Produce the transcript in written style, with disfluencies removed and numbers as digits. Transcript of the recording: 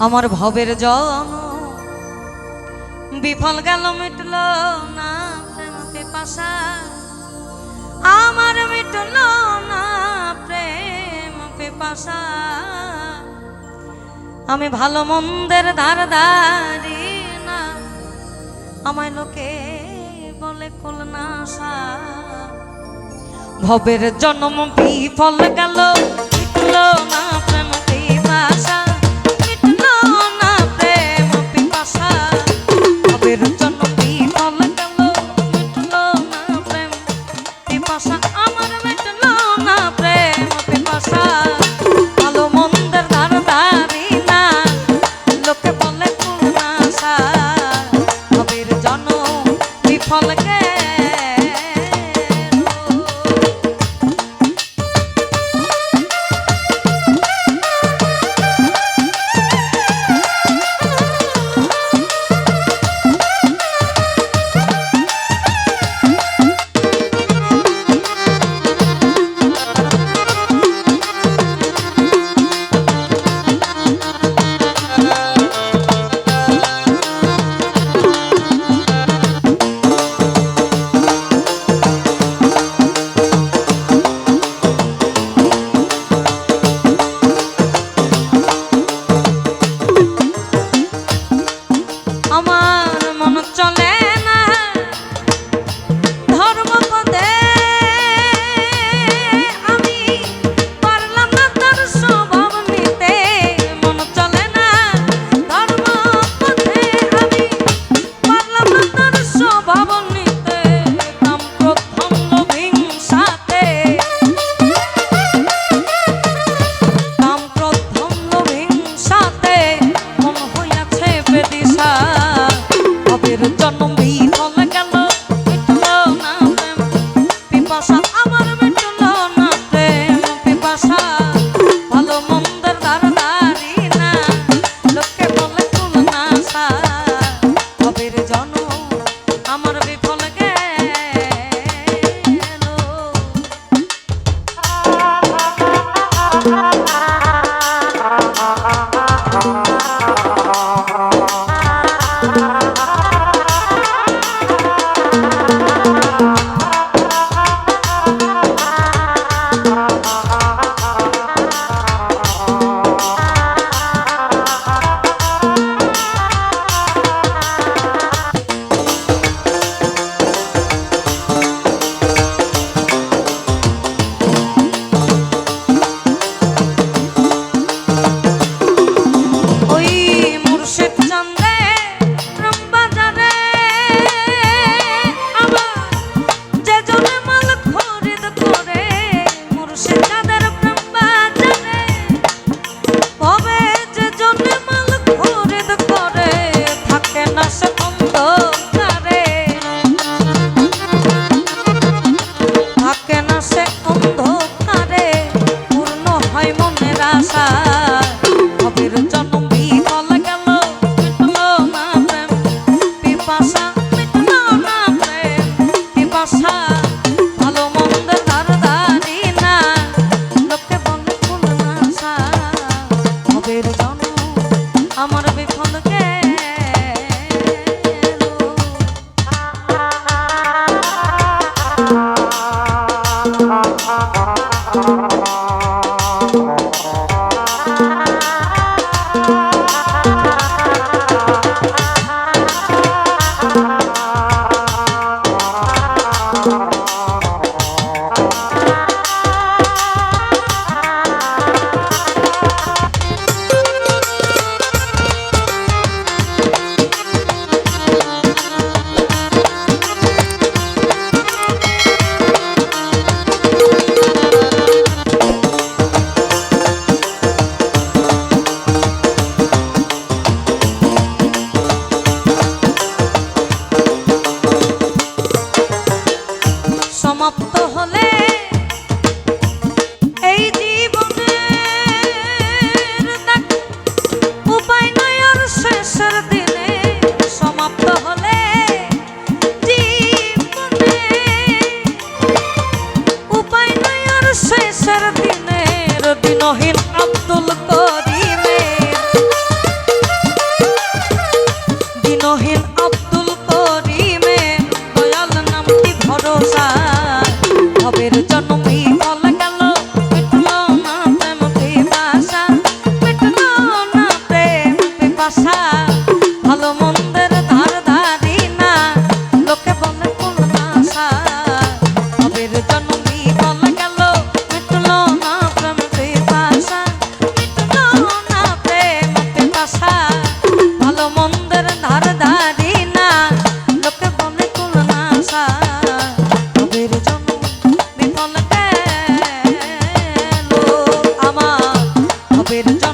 আমার ভবের জন বিফল গেল মিটল না প্রেম পিপাসা আমার মিটল না প্রেম পিপাসা আমি ভালো মন্দের ধারধারি না আমায় লোকে বলে কুলনাশা ভবের জন্ম বিফল গেল মিটল না প্রেম পিপাসা মিটল না প্রেম পিপাসা ভবের জন্ম বিফল গেল মিটল না প্রেম পিপাসা আমার মিটল না প্রেম পিপাসা ভালো মন্দের ধারধারি না লোকে বলে কুলনাশা ভবের জন্ম বিফল গেল ভবের জন্ম